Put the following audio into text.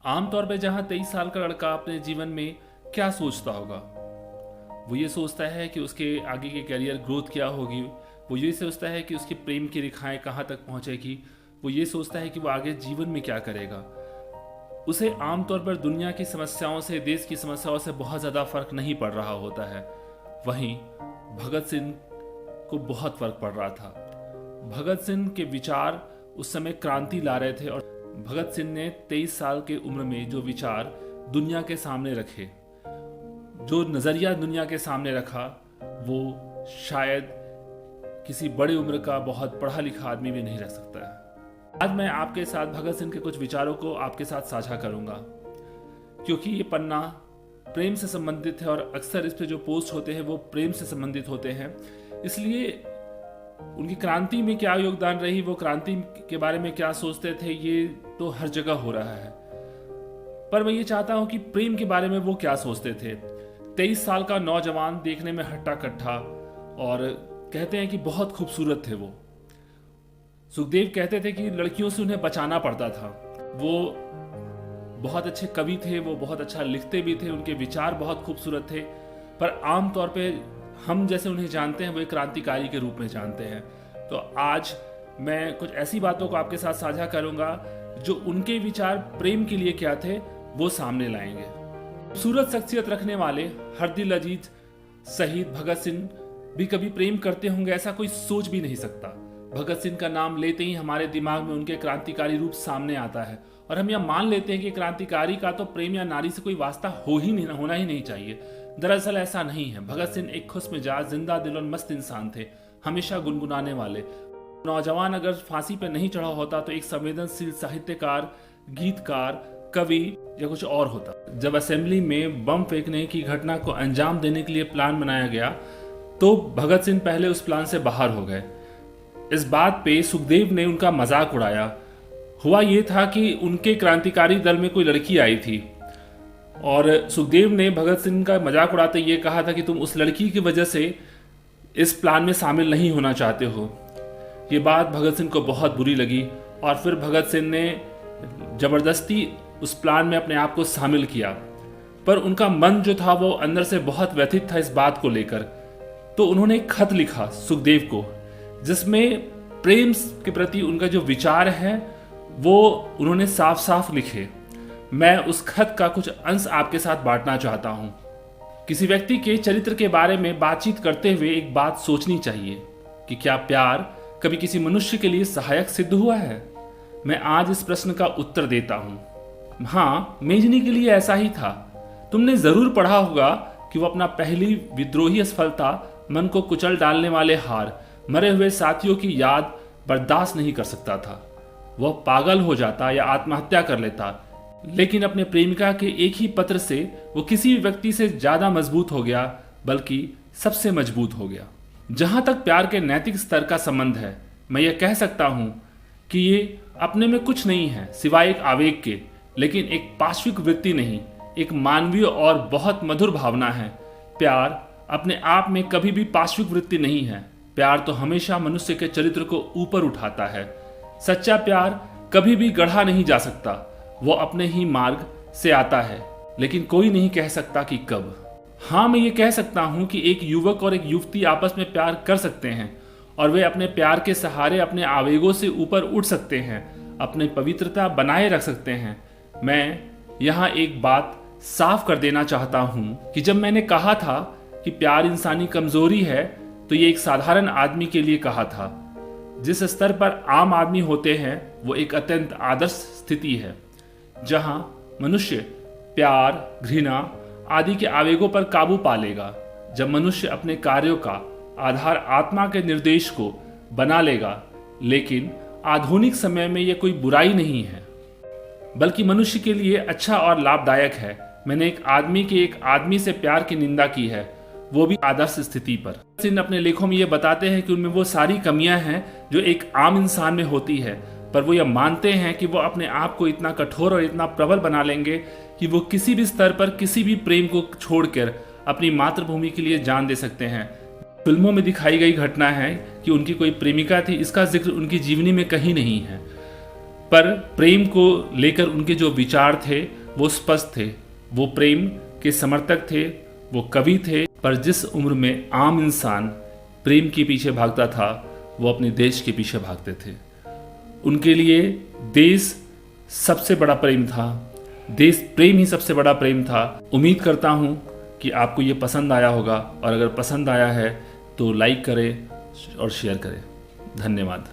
आमतौर पे जहां 23 साल का लड़का अपने जीवन में क्या सोचता होगा, वो ये सोचता है कि उसके आगे की करियर ग्रोथ क्या होगी। वो ये सोचता है कि उसकी प्रेम की रेखाएं कहाँ तक पहुँचेगी। वो ये सोचता है कि वो आगे जीवन में क्या करेगा। उसे आमतौर पर दुनिया की समस्याओं से, देश की समस्याओं से बहुत ज़्यादा फर्क नहीं पड़ रहा होता है। वहीं भगत सिंह को बहुत फर्क पड़ रहा था। भगत सिंह के विचार उस समय क्रांति ला रहे थे और भगत सिंह ने 23 साल के उम्र में जो विचार दुनिया के सामने रखे, जो नज़रिया दुनिया के सामने रखा, वो शायद किसी बड़ी उम्र का बहुत पढ़ा लिखा आदमी भी नहीं रख सकता है। आज मैं आपके साथ भगत सिंह के कुछ विचारों को आपके साथ साझा करूंगा, क्योंकि ये पन्ना प्रेम से संबंधित है और अक्सर इस पे जो पोस्ट होते हैं वो प्रेम से संबंधित होते हैं। इसलिए उनकी क्रांति में क्या योगदान रही, वो क्रांति के बारे में क्या सोचते थे, ये तो हर जगह हो रहा है। पर मैं ये चाहता हूं कि प्रेम के बारे में वो क्या सोचते थे। 23 साल का नौजवान, देखने में हट्टा कट्टा, और कहते हैं कि बहुत खूबसूरत थे वो। सुखदेव कहते थे कि लड़कियों से उन्हें बचाना पड़ता था। वो बहुत अच्छे कवि थे, वो बहुत अच्छा लिखते भी थे, उनके विचार बहुत खूबसूरत थे। पर आमतौर पे हम जैसे उन्हें जानते हैं वो एक क्रांतिकारी के रूप में जानते हैं। तो आज मैं कुछ ऐसी बातों को आपके साथ साझा करूंगा जो उनके विचार प्रेम के लिए क्या थे वो सामने लाएंगे। खूबसूरत शख्सियत रखने वाले हरदिल अजीज शहीद भगत सिंह भी कभी प्रेम करते होंगे, ऐसा कोई सोच भी नहीं सकता। भगत सिंह का नाम लेते ही हमारे दिमाग में उनके क्रांतिकारी रूप सामने आता है और हम यह मान लेते हैं कि क्रांतिकारी का तो प्रेम या नारी से कोई वास्ता होना ही नहीं चाहिए। दरअसल ऐसा नहीं है। भगत सिंह एक खुशमिजाज, जिंदा दिल और मस्त इंसान थे, हमेशा गुनगुनाने वाले। नौजवान अगर फांसी पर नहीं चढ़ा होता तो एक संवेदनशील साहित्यकार, गीतकार, कवि या कुछ और होता। जब असेंबली में बम फेंकने की घटना को अंजाम देने के लिए प्लान बनाया गया तो भगत सिंह पहले उस प्लान से बाहर हो गए। इस बात पे सुखदेव ने उनका मजाक उड़ाया। हुआ ये था कि उनके क्रांतिकारी दल में कोई लड़की आई थी और सुखदेव ने भगत सिंह का मजाक उड़ाते ये कहा था कि तुम उस लड़की की वजह से इस प्लान में शामिल नहीं होना चाहते हो। ये बात भगत सिंह को बहुत बुरी लगी और फिर भगत सिंह ने जबरदस्ती उस प्लान में अपने आप को शामिल किया। पर उनका मन जो था वो अंदर से बहुत व्यथित था इस बात को लेकर। तो उन्होंने एक खत लिखा सुखदेव को, जिसमें प्रेम के प्रति उनका जो विचार है वो उन्होंने साफ साफ लिखे। मैं उस खत का कुछ अंश आपके साथ बांटना चाहता हूं। किसी व्यक्ति के चरित्र के बारे में बातचीत करते हुए एक बात सोचनी चाहिए कि क्या प्यार कभी किसी मनुष्य के लिए सहायक सिद्ध हुआ है। मैं आज इस प्रश्न का उत्तर देता हूं। हाँ, मेजनी के लिए ऐसा ही था। तुमने जरूर पढ़ा होगा कि वो अपना पहली विद्रोही असफलता, मन को कुचल डालने वाले हार, मरे हुए साथियों की याद बर्दाश्त नहीं कर सकता था। वह पागल हो जाता या आत्महत्या कर लेता, लेकिन अपने प्रेमिका के एक ही पत्र से वो किसी भी व्यक्ति से ज्यादा मजबूत हो गया, बल्कि सबसे मजबूत हो गया। जहां तक प्यार के नैतिक स्तर का संबंध है, मैं ये कह सकता हूं कि ये अपने में कुछ नहीं है सिवाय एक आवेग के, लेकिन एक पाश्विक वृत्ति नहीं, एक मानवीय और बहुत मधुर भावना है। प्यार अपने आप में कभी भी पाश्विक वृत्ति नहीं है। प्यार तो हमेशा मनुष्य के चरित्र को ऊपर उठाता है। सच्चा प्यार कभी भी गढ़ा नहीं जा सकता, वो अपने ही मार्ग से आता है, लेकिन कोई नहीं कह सकता कि कब। हाँ, मैं ये कह सकता हूँ कि एक युवक और एक युवती आपस में प्यार कर सकते हैं और वे अपने प्यार के सहारे अपने आवेगों से ऊपर उठ सकते हैं, अपनी पवित्रता बनाए रख सकते हैं। मैं यहाँ एक बात साफ कर देना चाहता हूँ कि जब मैंने कहा था कि प्यार इंसानी कमजोरी है, तो ये एक साधारण आदमी के लिए कहा था। जिस स्तर पर आम आदमी होते हैं वो एक अत्यंत आदर्श स्थिति है, जहां मनुष्य प्यार, घृणा आदि के आवेगों पर काबू पा लेगा। जब मनुष्य अपने कार्यों का आधार आत्मा के निर्देश को बना लेगा। लेकिन आधुनिक समय में यह कोई बुराई नहीं है, बल्कि मनुष्य के लिए अच्छा और लाभदायक है। मैंने एक आदमी से प्यार की निंदा की है, वो भी आदर्श स्थिति पर। सिंह अपने लेखों में ये बताते हैं कि उनमें वो सारी कमियां हैं जो एक आम इंसान में होती है, पर वो ये मानते हैं कि वो अपने आप को इतना कठोर और इतना प्रबल बना लेंगे कि वो किसी भी स्तर पर किसी भी प्रेम को छोड़कर अपनी मातृभूमि के लिए जान दे सकते हैं। फिल्मों में दिखाई गई घटना है कि उनकी कोई प्रेमिका थी, इसका जिक्र उनकी जीवनी में कहीं नहीं है। पर प्रेम को लेकर उनके जो विचार थे वो स्पष्ट थे। वो प्रेम के समर्थक थे, वो कवि थे। पर जिस उम्र में आम इंसान प्रेम के पीछे भागता था, वो अपने देश के पीछे भागते थे। उनके लिए देश सबसे बड़ा प्रेम था, देश प्रेम ही सबसे बड़ा प्रेम था। उम्मीद करता हूँ कि आपको ये पसंद आया होगा, और अगर पसंद आया है तो लाइक करें और शेयर करें। धन्यवाद।